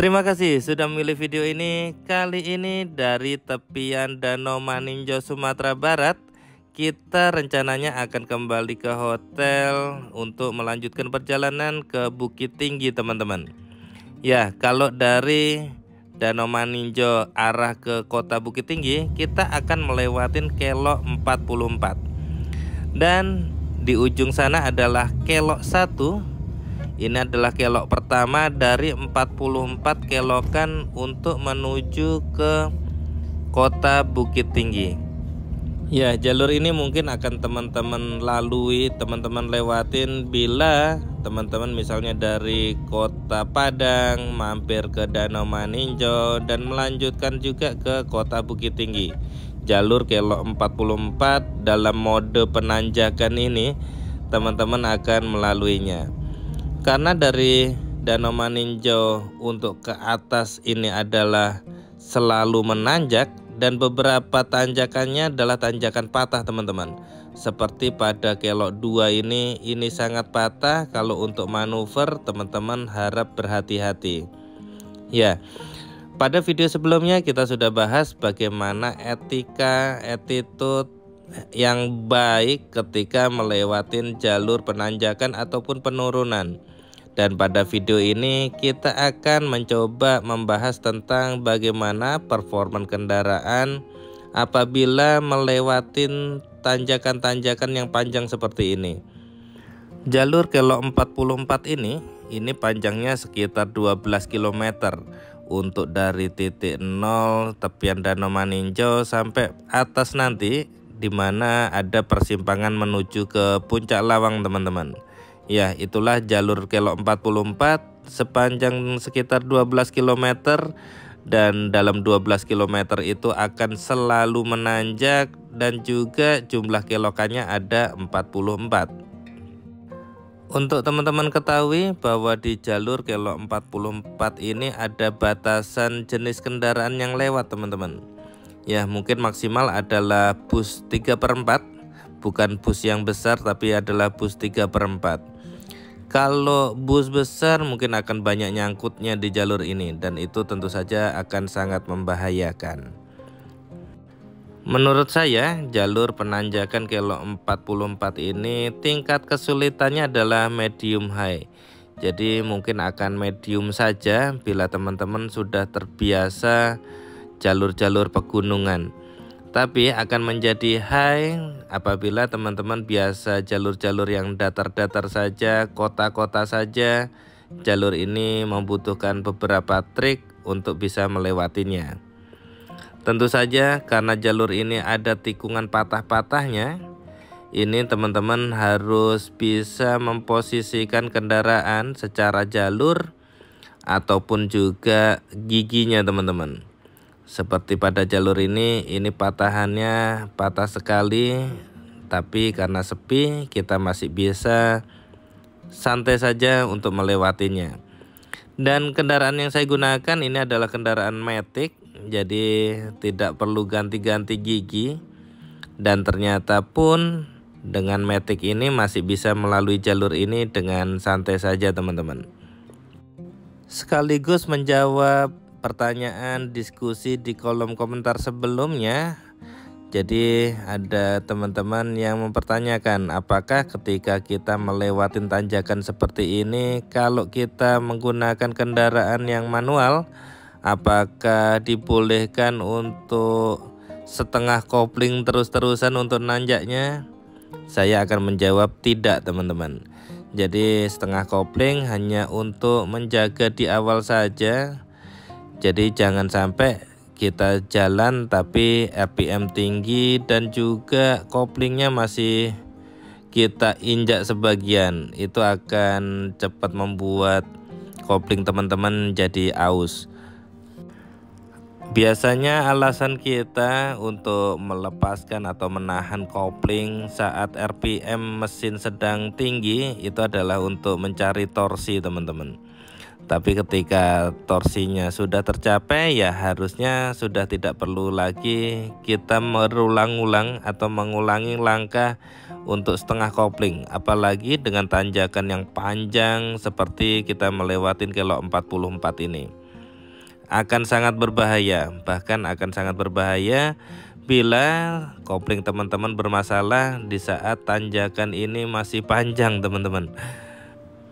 Terima kasih sudah memilih video ini. Kali ini dari tepian Danau Maninjau, Sumatera Barat. Kita rencananya akan kembali ke hotel untuk melanjutkan perjalanan ke Bukit Tinggi, teman-teman. Ya, kalau dari Danau Maninjau arah ke kota Bukit Tinggi, kita akan melewatin Kelok 44. Dan di ujung sana adalah Kelok 1. Ini adalah kelok pertama dari 44 kelokan untuk menuju ke kota Bukit Tinggi. Ya, jalur ini mungkin akan teman-teman lalui, teman-teman lewatin bila teman-teman misalnya dari kota Padang mampir ke Danau Maninjau dan melanjutkan juga ke kota Bukit Tinggi. Jalur kelok 44 dalam mode penanjakan ini teman-teman akan melaluinya. Karena dari Danau Maninjau untuk ke atas ini adalah selalu menanjak dan beberapa tanjakannya adalah tanjakan patah, teman-teman. Seperti pada kelok 2 ini sangat patah. Kalau untuk manuver teman-teman harap berhati-hati. Ya, pada video sebelumnya kita sudah bahas bagaimana etika, attitude yang baik ketika melewatin jalur penanjakan ataupun penurunan. Dan pada video ini kita akan mencoba membahas tentang bagaimana performa kendaraan apabila melewatin tanjakan-tanjakan yang panjang seperti ini. Jalur kelok 44 ini panjangnya sekitar 12 km untuk dari titik 0 tepian Danau Maninjau sampai atas nanti di mana ada persimpangan menuju ke Puncak Lawang, teman-teman. Ya, itulah jalur kelok 44 sepanjang sekitar 12 km dan dalam 12 km itu akan selalu menanjak dan juga jumlah kelokannya ada 44. Untuk teman-teman ketahui bahwa di jalur kelok 44 ini ada batasan jenis kendaraan yang lewat, teman-teman. Ya, mungkin maksimal adalah bus 3/4, bukan bus yang besar tapi adalah bus 3/4. Kalau bus besar mungkin akan banyak nyangkutnya di jalur ini dan itu tentu saja akan sangat membahayakan. Menurut saya jalur penanjakan kelok 44 ini tingkat kesulitannya adalah medium high. Jadi mungkin akan medium saja bila teman-teman sudah terbiasa jalur-jalur pegunungan. Tapi akan menjadi high apabila teman-teman biasa jalur-jalur yang datar-datar saja, kota-kota saja. Jalur ini membutuhkan beberapa trik untuk bisa melewatinya. Tentu saja karena jalur ini ada tikungan patah-patahnya, ini teman-teman harus bisa memposisikan kendaraan secara jalur ataupun juga giginya, teman-teman. Seperti pada jalur ini patahannya patah sekali, tapi karena sepi kita masih bisa santai saja untuk melewatinya. Dan kendaraan yang saya gunakan ini adalah kendaraan Matic, jadi tidak perlu ganti-ganti gigi. Dan ternyata pun dengan Matic ini masih bisa melalui jalur ini dengan santai saja, teman-teman. Sekaligus menjawab pertanyaan diskusi di kolom komentar sebelumnya. Jadi ada teman-teman yang mempertanyakan apakah ketika kita melewatin tanjakan seperti ini, kalau kita menggunakan kendaraan yang manual, apakah dibolehkan untuk setengah kopling terus-terusan untuk nanjaknya? Saya akan menjawab tidak, teman-teman. Jadi setengah kopling hanya untuk menjaga di awal saja. Jadi jangan sampai kita jalan tapi RPM tinggi dan juga koplingnya masih kita injak sebagian. Itu akan cepat membuat kopling teman-teman jadi aus. Biasanya alasan kita untuk melepaskan atau menahan kopling saat RPM mesin sedang tinggi itu adalah untuk mencari torsi, teman-teman. Tapi ketika torsinya sudah tercapai, ya harusnya sudah tidak perlu lagi kita berulang-ulang atau mengulangi langkah untuk setengah kopling. Apalagi dengan tanjakan yang panjang seperti kita melewatin kelok 44 ini. akan sangat berbahaya. Bahkan akan sangat berbahaya bila kopling teman-teman bermasalah di saat tanjakan ini masih panjang teman-teman.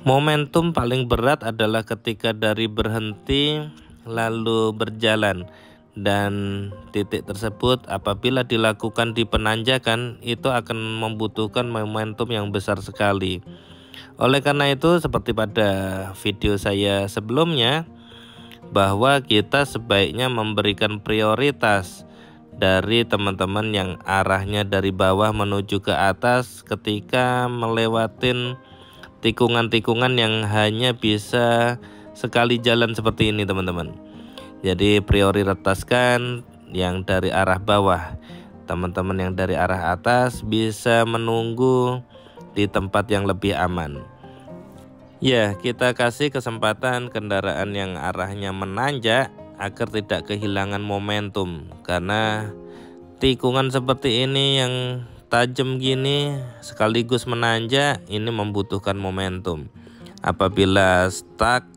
Momentum paling berat adalah ketika dari berhenti lalu berjalan, dan titik tersebut apabila dilakukan di penanjakan itu akan membutuhkan momentum yang besar sekali. Oleh karena itu, seperti pada video saya sebelumnya, bahwa kita sebaiknya memberikan prioritas dari teman-teman yang arahnya dari bawah menuju ke atas ketika melewatin tikungan-tikungan yang hanya bisa sekali jalan seperti ini teman-teman. Jadi prioritaskan yang dari arah bawah. Teman-teman yang dari arah atas bisa menunggu di tempat yang lebih aman. Ya, kita kasih kesempatan kendaraan yang arahnya menanjak agar tidak kehilangan momentum, karena tikungan seperti ini yang tajam gini sekaligus menanjak ini membutuhkan momentum. Apabila stuck,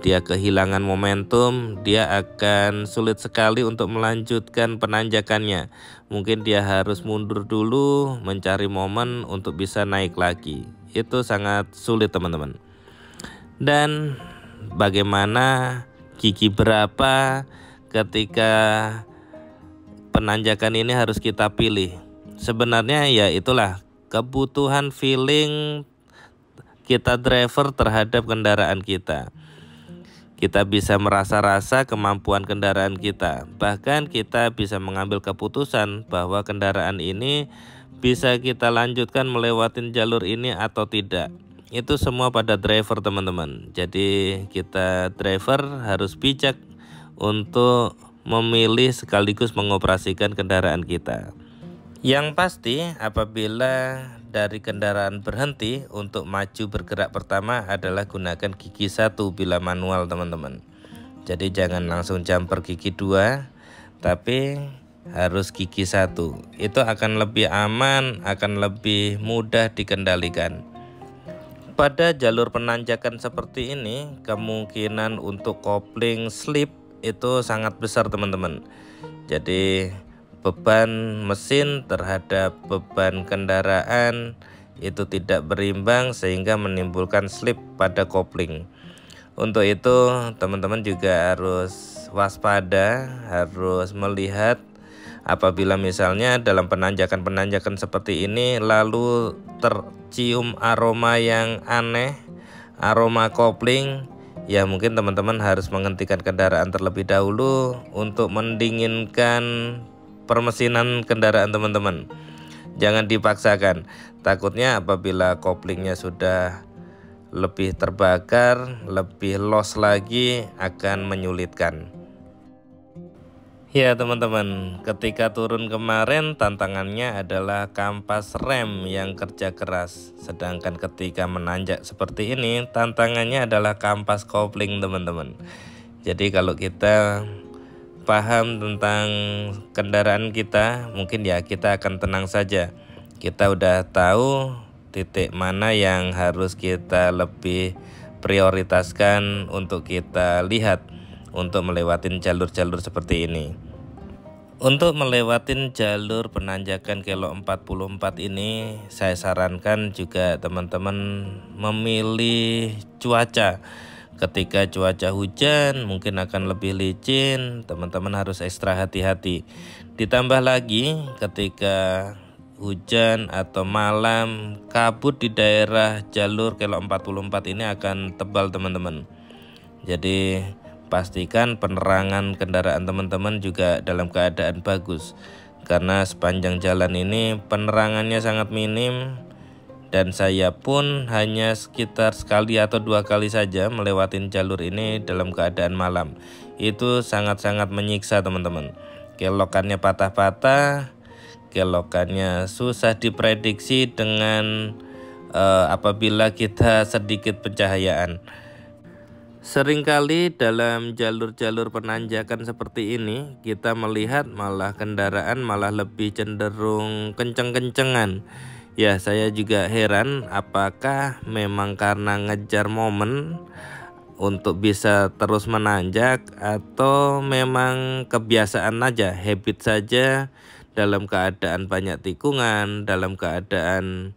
dia kehilangan momentum, dia akan sulit sekali untuk melanjutkan penanjakannya. Mungkin dia harus mundur dulu mencari momen untuk bisa naik lagi. Itu sangat sulit teman-teman. Dan bagaimana gigi berapa ketika penanjakan ini harus kita pilih? Sebenarnya ya itulah kebutuhan feeling kita driver terhadap kendaraan kita. Kita bisa merasa-rasa kemampuan kendaraan kita. Bahkan kita bisa mengambil keputusan bahwa kendaraan ini bisa kita lanjutkan melewatin jalur ini atau tidak. Itu semua pada driver teman-teman. Jadi kita driver harus bijak untuk memilih sekaligus mengoperasikan kendaraan kita. Yang pasti apabila dari kendaraan berhenti, untuk maju bergerak pertama adalah gunakan gigi 1 bila manual teman-teman. Jadi jangan langsung jumper gigi 2, tapi harus gigi 1. Itu akan lebih aman, akan lebih mudah dikendalikan. Pada jalur penanjakan seperti ini, kemungkinan untuk kopling slip itu sangat besar teman-teman. Jadi beban mesin terhadap beban kendaraan itu tidak berimbang sehingga menimbulkan slip pada kopling. Untuk itu teman-teman juga harus waspada, harus melihat apabila misalnya dalam penanjakan-penanjakan seperti ini lalu tercium aroma yang aneh, aroma kopling, ya mungkin teman-teman harus menghentikan kendaraan terlebih dahulu untuk mendinginkan permesinan kendaraan teman-teman. Jangan dipaksakan, takutnya apabila koplingnya sudah lebih terbakar, lebih los lagi akan menyulitkan. Ya teman-teman, ketika turun kemarin tantangannya adalah kampas rem yang kerja keras. Sedangkan ketika menanjak seperti ini tantangannya adalah kampas kopling teman-teman. Jadi kalau kita paham tentang kendaraan kita, mungkin ya kita akan tenang saja. Kita udah tahu titik mana yang harus kita lebih prioritaskan untuk kita lihat untuk melewatin jalur-jalur seperti ini. Untuk melewatin jalur penanjakan kilo 44 ini, saya sarankan juga teman-teman memilih cuaca. Ketika cuaca hujan mungkin akan lebih licin, teman-teman harus ekstra hati-hati. Ditambah lagi ketika hujan atau malam, kabut di daerah jalur kilo 44 ini akan tebal teman-teman. Jadi pastikan penerangan kendaraan teman-teman juga dalam keadaan bagus, karena sepanjang jalan ini penerangannya sangat minim. Dan saya pun hanya sekitar sekali atau 2 kali saja melewatin jalur ini dalam keadaan malam. Itu sangat-sangat menyiksa teman-teman. Kelokannya patah-patah, kelokannya susah diprediksi dengan apabila kita sedikit pencahayaan. Seringkali dalam jalur-jalur penanjakan seperti ini kita melihat malah kendaraan malah lebih cenderung kenceng-kencengan. Ya, saya juga heran apakah memang karena ngejar momen untuk bisa terus menanjak, atau memang kebiasaan aja, habit saja dalam keadaan banyak tikungan, dalam keadaan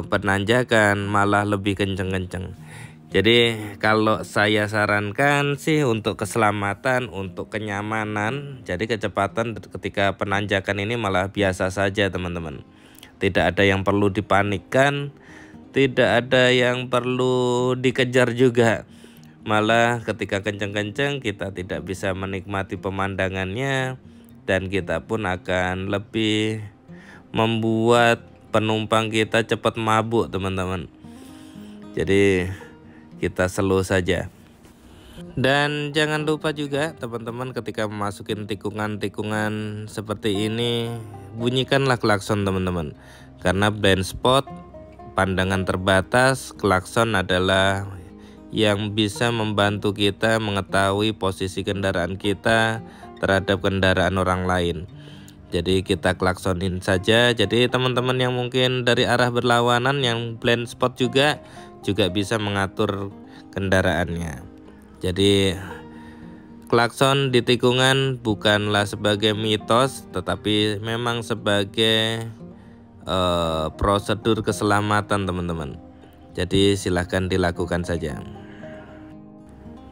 penanjakan malah lebih kenceng-kenceng. Jadi kalau saya sarankan sih untuk keselamatan, untuk kenyamanan, jadi kecepatan ketika penanjakan ini malah biasa saja teman-teman. Tidak ada yang perlu dipanikkan, tidak ada yang perlu dikejar juga. Malah ketika kenceng-kenceng kita tidak bisa menikmati pemandangannya, dan kita pun akan lebih membuat penumpang kita cepat mabuk teman-teman. Jadi kita slow saja. Dan jangan lupa juga teman-teman, ketika memasukin tikungan-tikungan seperti ini, bunyikanlah klakson teman-teman. Karena blind spot, pandangan terbatas, klakson adalah yang bisa membantu kita mengetahui posisi kendaraan kita terhadap kendaraan orang lain. Jadi kita klaksonin saja. Jadi teman-teman yang mungkin dari arah berlawanan yang blind spot juga bisa mengatur kendaraannya. Jadi klakson di tikungan bukanlah sebagai mitos, tetapi memang sebagai prosedur keselamatan teman-teman. Jadi silahkan dilakukan saja.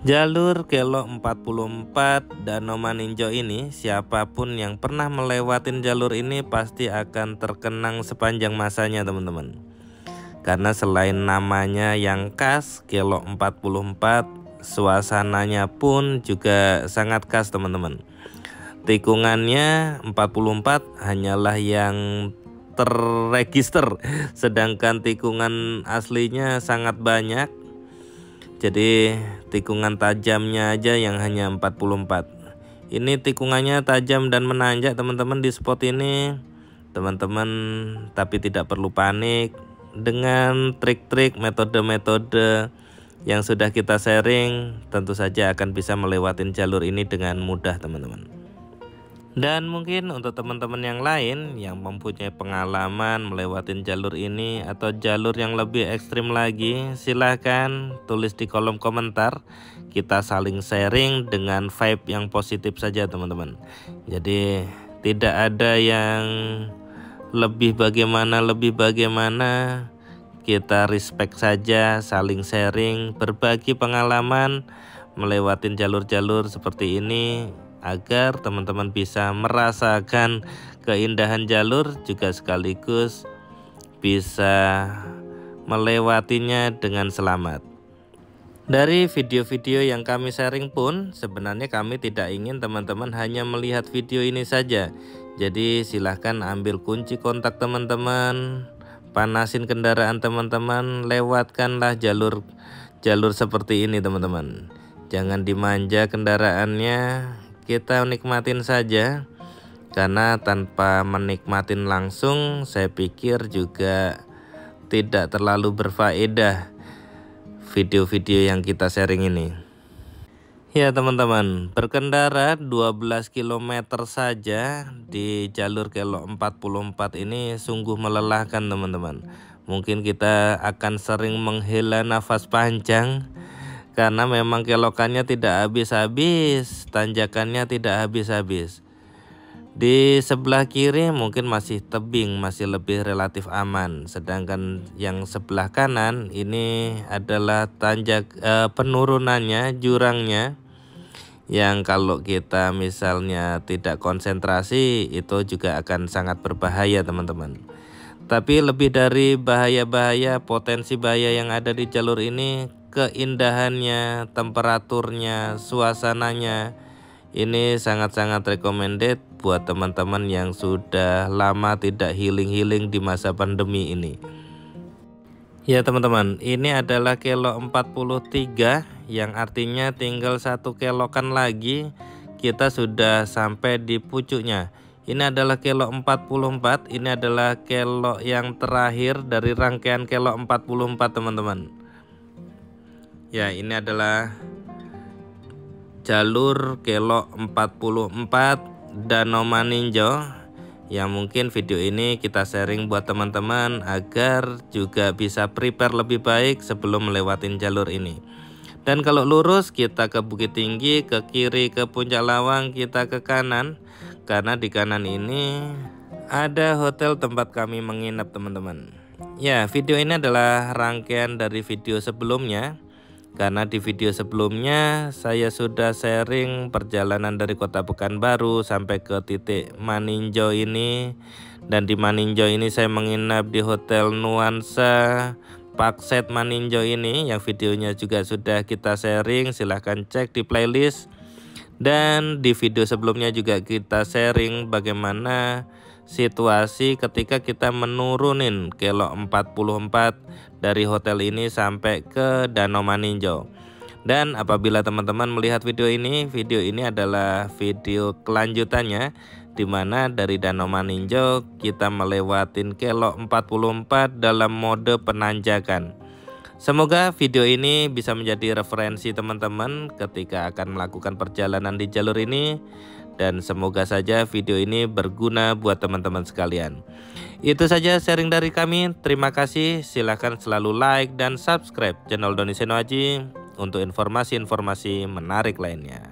Jalur Kelok 44 Danau Maninjau ini, siapapun yang pernah melewatin jalur ini pasti akan terkenang sepanjang masanya teman-teman. Karena selain namanya yang khas Kelok 44, suasananya pun juga sangat khas teman-teman. Tikungannya 44 hanyalah yang terregister, sedangkan tikungan aslinya sangat banyak. Jadi tikungan tajamnya aja yang hanya 44. Ini tikungannya tajam dan menanjak teman-teman di spot ini teman-teman, tapi tidak perlu panik. Dengan trik-trik, metode-metode yang sudah kita sharing, tentu saja akan bisa melewatin jalur ini dengan mudah teman-teman. Dan mungkin untuk teman-teman yang lain yang mempunyai pengalaman melewatin jalur ini atau jalur yang lebih ekstrim lagi, silahkan tulis di kolom komentar. Kita saling sharing dengan vibe yang positif saja teman-teman. Jadi tidak ada yang lebih bagaimana, kita respect saja, saling sharing, berbagi pengalaman melewatin jalur-jalur seperti ini, agar teman-teman bisa merasakan keindahan jalur, juga sekaligus bisa melewatinya dengan selamat. Dari video-video yang kami sharing pun sebenarnya kami tidak ingin teman-teman hanya melihat video ini saja. Jadi silahkan ambil kunci kontak teman-teman, panasin kendaraan teman-teman, lewatkanlah jalur seperti ini teman-teman. Jangan dimanja kendaraannya, kita nikmatin saja. Karena tanpa menikmatin langsung, saya pikir juga tidak terlalu berfaedah video-video yang kita sharing ini. Ya teman-teman, berkendara 12 km saja di jalur Kelok 44 ini sungguh melelahkan teman-teman. Mungkin kita akan sering menghela nafas panjang karena memang kelokannya tidak habis-habis, tanjakannya tidak habis-habis. Di sebelah kiri mungkin masih tebing, masih lebih relatif aman. Sedangkan yang sebelah kanan ini adalah penurunannya, jurangnya, yang kalau kita misalnya tidak konsentrasi itu juga akan sangat berbahaya teman-teman. Tapi lebih dari bahaya-bahaya, potensi bahaya yang ada di jalur ini, keindahannya, temperaturnya, suasananya, ini sangat-sangat recommended buat teman-teman yang sudah lama tidak healing-healing di masa pandemi ini. Ya teman-teman, ini adalah Kelok 43, yang artinya tinggal satu kelokan lagi kita sudah sampai di pucuknya. Ini adalah Kelok 44, ini adalah kelok yang terakhir dari rangkaian Kelok 44 teman-teman. Ya, ini adalah jalur Kelok 44 Danau Maninjau, yang mungkin video ini kita sharing buat teman-teman agar juga bisa prepare lebih baik sebelum melewatin jalur ini. Dan kalau lurus kita ke Bukit Tinggi, ke kiri ke Puncak Lawang, kita ke kanan. Karena di kanan ini ada hotel tempat kami menginap teman-teman. Ya, video ini adalah rangkaian dari video sebelumnya. Karena di video sebelumnya saya sudah sharing perjalanan dari kota Pekanbaru sampai ke titik Maninjau ini. Dan di Maninjau ini saya menginap di Hotel Nuansa Pakset Maninjau ini, yang videonya juga sudah kita sharing, silahkan cek di playlist. Dan di video sebelumnya juga kita sharing bagaimana situasi ketika kita menurunin kelok 44 dari hotel ini sampai ke Danau Maninjau. Dan apabila teman-teman melihat video ini adalah video kelanjutannya, dimana dari Danau Maninjau kita melewatin kelok 44 dalam mode penanjakan. Semoga video ini bisa menjadi referensi teman-teman ketika akan melakukan perjalanan di jalur ini. Dan semoga saja video ini berguna buat teman-teman sekalian. Itu saja sharing dari kami. Terima kasih. Silahkan selalu like dan subscribe channel Doni Seno Aji untuk informasi-informasi menarik lainnya.